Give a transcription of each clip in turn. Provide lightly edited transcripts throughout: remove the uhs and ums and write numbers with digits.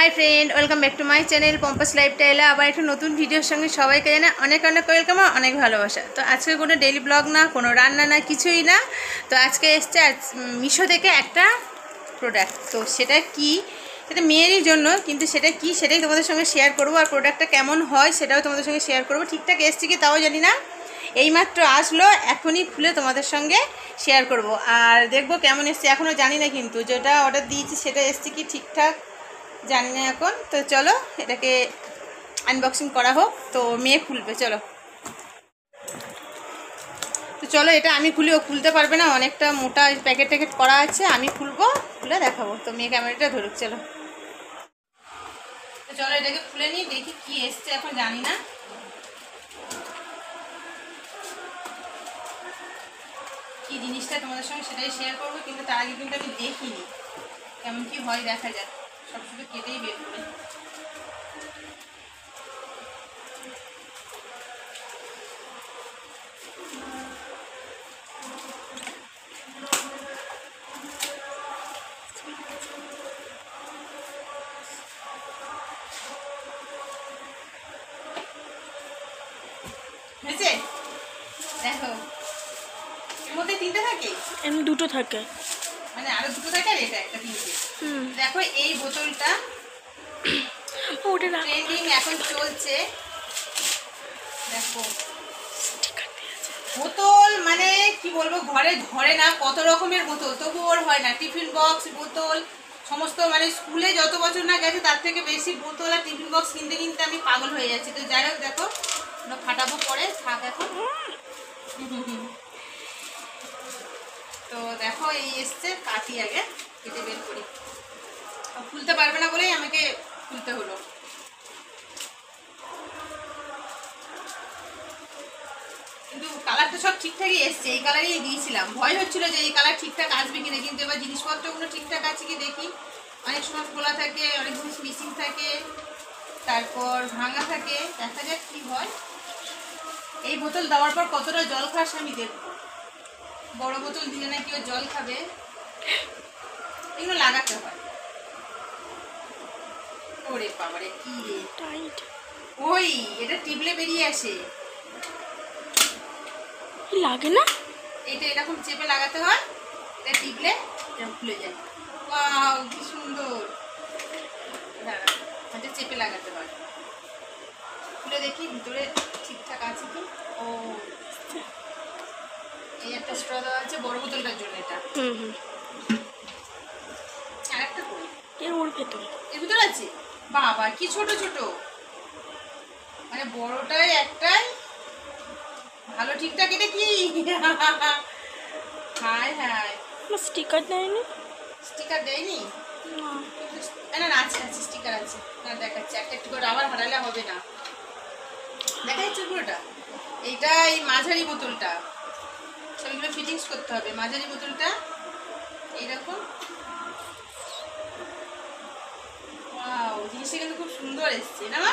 High friend, welcome back to my channel Pompas লাইফস্টাইলে আবার একটা নতুন ভিডিওর সঙ্গে সবাইকে জানা অনেক অনেক ওয়েলকাম আর অনেক ভালোবাসা। তো আজকে কোনো ডেইলি ব্লগ না, কোনো রান্না না, কিছুই না। তো আজকে এসছে মিশো থেকে একটা প্রোডাক্ট। তো সেটা কি, সেটা মেয়েরই জন্য, কিন্তু সেটা কি সেটাই তোমাদের সঙ্গে শেয়ার করবো। আর প্রোডাক্টটা কেমন হয় সেটাও তোমাদের সঙ্গে শেয়ার করবো। ঠিকঠাক এসছে কি তাও জানি না, এইমাত্র আসলো, এখনই খুলে তোমাদের সঙ্গে শেয়ার করব। আর দেখবো কেমন এসছে, এখনও জানি না কিন্তু যেটা অর্ডার দিয়েছি সেটা এসছে কি ঠিকঠাক জানি না এখন। তো চলো এটাকে আনবক্সিং করা হোক, তো মেয়ে খুলবে। চলো তো চলো, এটা আমি খুলি, ও খুলতে পারবে না, অনেকটা মোটা প্যাকেট ট্যাকেট করা আছে। আমি খুলবো, খুলে দেখাবো। তো মেয়ে ক্যামেরাটা ধরুক। চলো তো চলো এটাকে খুলে নিই, দেখি কি এসছে, এখন জানি না কি জিনিসটা, তোমাদের সঙ্গে সেটাই শেয়ার করবো। কিন্তু তার আগে কিন্তু আমি দেখিনি কেমন কি হয়, দেখা যাক। সব শুধু কেটেই বের করে। হয়েছে দেখো, এর মধ্যে তিনটে থাকে, এমনি দুটো থাকে, মানে আরো দুটো থাকে, আর এটা একটা তিনটে। দেখো এই বোতলটা ওটা ট্রেন্ডিং এখন চলছে। দেখো বোতল, মানে কি বলবো, ঘরে ঘরে না কত রকমের বোতল, তবু ওর হয় না। টিফিন বক্স, বোতল, সমস্ত, মানে স্কুলে যত বছর না গেছে তার থেকে বেশি বোতল আর টিফিন বক্স কিনতে কিনতে আমি পাগল হয়ে যাচ্ছি। তো যাই হোক, দেখো ফাটাবো পরে, থাক এখন। তো দেখো এই এসছে, কাটি আগে, কেটে বের করি। খুলতে পারবে না বলেই আমাকে খুলতে হলো। কিন্তু কালারটা সব ঠিকঠাকই এসছে, এই কালারই দিয়েছিলাম। ভয় হচ্ছিল যে এই কালার ঠিকঠাক আসবে কিনা, কিন্তু এবার জিনিসপত্রগুলো ঠিকঠাক আছে কি দেখি। অনেক সময় খোলা থাকে, অনেক জিনিস মিসিং থাকে, তারপর ভাঙা থাকে। দেখা যাক কি হয়। এই বোতল দেওয়ার পর কতটা জল খাস আমি দেখবো। বড় বোতল দিলে না কেউ জল খাবে, এগুলো লাগাতে হয়। ওরে বাবারে, কি রে, টাইট ওই এটা টিপলে বেরিয়ে আসে, লাগে না। এটা এরকম চেপে লাগাতে হয়, এটা টিপলে এরকম খুলে যায়। ওয়াও কি সুন্দর। দাঁড়া, এটা চেপে লাগাতে হয়। খুলে দেখি ভিতরে ঠিকঠাক আছে কি। ও এই একটা স্ট্র দেওয়া আছে বড় বোতলটার জন্য, এটা আর একটা কই, এর ওর ভেতরে এর ভিতরে আছে। বাবা কি ছোট ছোট, মানে বড়টাই একটাই, ভালো ঠিকঠাক। এটা কি, হায় হায়, স্টিকার দেয়নি। স্টিকার দেয়নি? না, না না, আছে আছে, স্টিকার আছে। না দেখাচ্ছে, একটা একটু করে আবার হারালে হবে না। দেখা যাচ্ছে পুরোটা। এইটা এই মাঝারি বোতলটা, সবগুলো ফিটিংস করতে হবে। মাঝারি বোতলটা এইরকম। ওয়াও, জিনিসটা কিন্তু খুব সুন্দর এসছে না মা?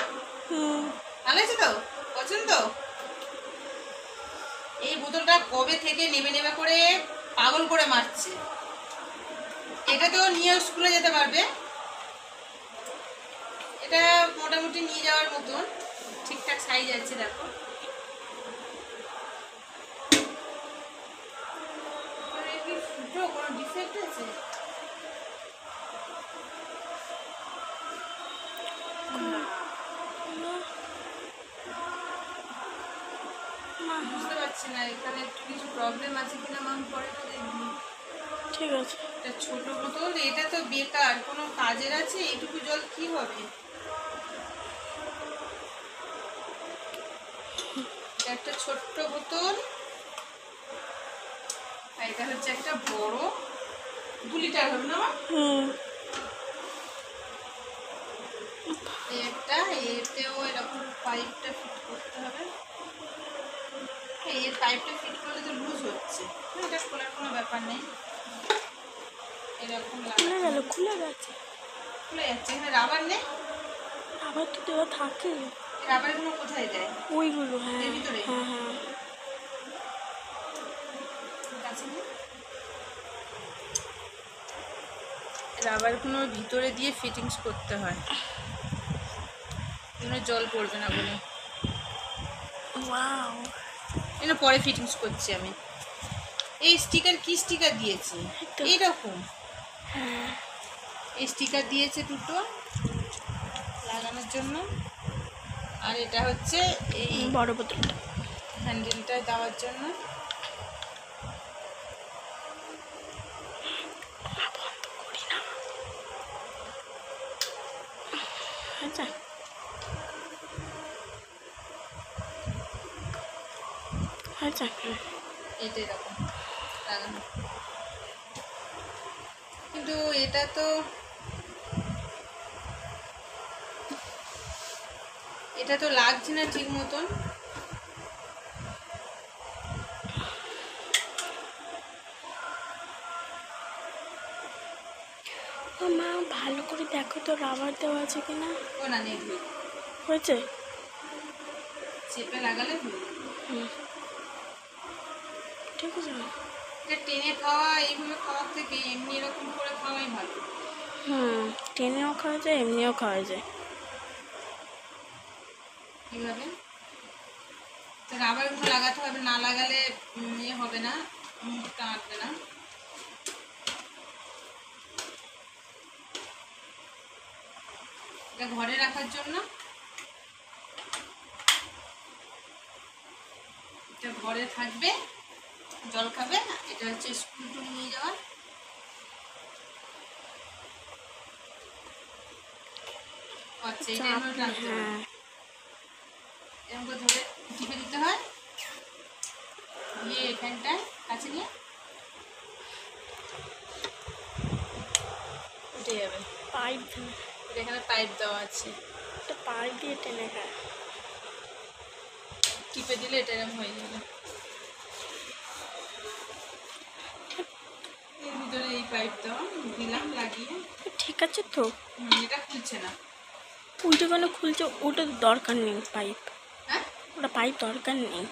ভালো আছে তো, পছন্দ? এই বোতলটা কবে থেকে নেবে নেবে করে পাগল করে মারছে। এটা তো নিয়ে স্কুলে যেতে পারবে, এটা মোটামুটি নিয়ে যাওয়ার মতন ঠিকঠাক সাইজ আছে। দেখো কোনো ডিফেক্ট আছে? বুঝতে পারছি না, এখানে একটু কিছু প্রবলেম আছে কিনা মাম, পরে তো দেখবি। ঠিক আছে। এটা ছোট বোতল, এটা তো বেকার, কোনো কাজের আছে? এইটুকু জল কি হবে? এটা একটা ছোট্ট বোতল, আর এটা হচ্ছে একটা বড় 2 লিটার হবে না মা? এই একটা, এতেও এরকম পাইপটা ফিট করতে হবে। এই পাইপটা ফিট করলে তো লুজ হচ্ছে, এটা খোলার কোনো ব্যাপার নেই। এরকম খুলে গেল, খুলে গেছে, খুলে যাচ্ছে। এখানে রাবার নেই? আবার তো দেওয়া থাকে। রাবারগুলো কোথায় দেয়? ওইগুলো, হ্যাঁ এর ভিতরে? হ্যাঁ হ্যাঁ। রাবারগুলো ভিতরে দিয়ে ফিটিংস করতে হয়, এগুলো জল পড়বে না বলে। ওয়াও, এগুলো পরে ফিটিংস করছি আমি। এই স্টিকার কি স্টিকার দিয়েছে তো। এইরকম, হ্যাঁ, এই স্টিকার দিয়েছে দুটো লাগানোর জন্য, আর এটা হচ্ছে এই বড় বোতলটা। হ্যান্ডেলটা দেওয়ার জন্য। বন্ধ করি না। আচ্ছা, আচ্ছা, এটা এরকম লাগানো, কিন্তু এটা তো লাগছে না ঠিক মতন। ও মা, ভালো করে দেখো তো রাবার দেওয়া আছে কিনা। ও না, নেই ধুই, হয়েছে? চেপে লাগালে ধুই। হুম, ঠিক আছে। এটা টেনে খাওয়া, এইভাবে খাওয়ার থেকে এমনি এরকম করে খাওয়াই ভালো। হুম, টেনেও খাওয়া যায়, এমনিও খাওয়া যায়। এইভাবে তো রাবারগুলো লাগাতে হবে, না লাগালে ইয়ে হবে না, মুখটা আঁটবে না। এটা ঘরে রাখার জন্য, এটা ঘরে থাকবে, জল খাবে। এটা হচ্ছে স্কুল টুল নিয়ে যাওয়ার। আচ্ছা, এটা এমন রাখতে হবে, হ্যাঁ, এরকম করে ধরে টিপে দিতে হয়, দিয়ে এখানটায় কাছে নিয়ে উঠে যাবে। পাইপ, এখানে পাইপ দেওয়া আছে, একটা পাইপ দিয়ে টেনে খায়। টিপে দিলে এটা এরকম হয়ে যাবে। এর ভিতরে এই পাইপ দেওয়া দিলাম লাগিয়ে। ঠিক আছে তো, এটা খুলছে না। ওইটা কেন খুলছে? ওটা দরকার নেই পাইপ, হ্যাঁ, ওটা পাইপ দরকার নেই।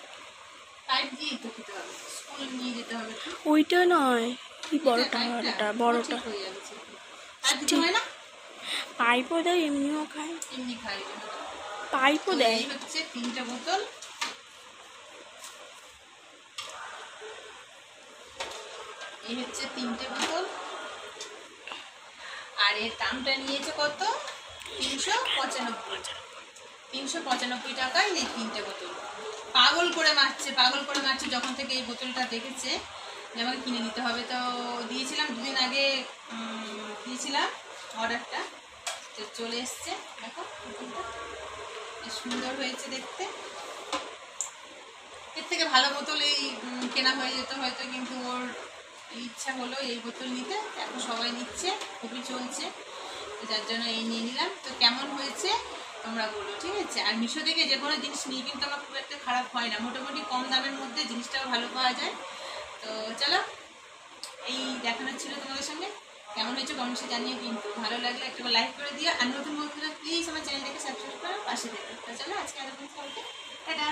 পাইপ দিয়েই তো খেতে হবে, স্কুল নিয়ে যেতে হবে তো। ওইটা নয়, কি বড়টা, পাইপটা ওটা বড়টা। ঠিক হয়ে যাবে, আর দিতে হয় না, পাইপও দেয়, এমনিও খায়। এমনি খাই। পাইপও দেয়। এই হচ্ছে 3টে বোতল, এই হচ্ছে 3টে বোতল, আর এর দামটা নিয়েছে কত? 395 টাকায় এই 3টে বোতল। পাগল করে মারছে যখন থেকে এই বোতলটা দেখেছে যে আমাকে কিনে নিতে হবে। তো দিয়েছিলাম 2 দিন আগে, দিয়েছিলাম অর্ডারটা, তো চলে এসছে। দেখো বোতলটা বেশ সুন্দর হয়েছে দেখতে। এর থেকে ভালো বোতল এই কেনা হয়ে যেত হয়তো, কিন্তু ওর ইচ্ছা হলো এই বোতল নিতে, এখন সবাই নিচ্ছে, খুবই চলছে, তো যার জন্য এই নিয়ে নিলাম। তো কেমন হয়েছে তোমরা বলো, ঠিক আছে? আর মিশো থেকে যে কোনো জিনিস নিয়ে কিন্তু আমার খুব একটা খারাপ হয় না, মোটামুটি কম দামের মধ্যে জিনিসটাও ভালো পাওয়া যায়। তো চলো, এই দেখানো ছিল তোমাদের সঙ্গে। কেমন হয়েছে কমেন্টসে জানিয়ে, কিন্তু ভালো লাগলে একটা লাইক করে দিও, আর নতুন বন্ধুরা প্লিজ আমার চ্যানেলটাকে সাবস্ক্রাইব করে পাশে দেবে। তো চলো, আজকে এতক্ষণ সবাইকে টাটা।